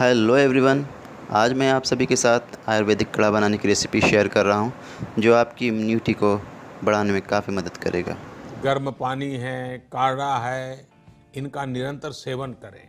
Hello everyone. आज मैं आप सभी के साथ आयुर्वेदिक कढ़ा बनाने की रेसिपी शेयर कर रहा हूं, जो आपकी इम्यूनिटी को बढ़ाने में काफ़ी मदद करेगा। गर्म पानी है, काढ़ा है, इनका निरंतर सेवन करें।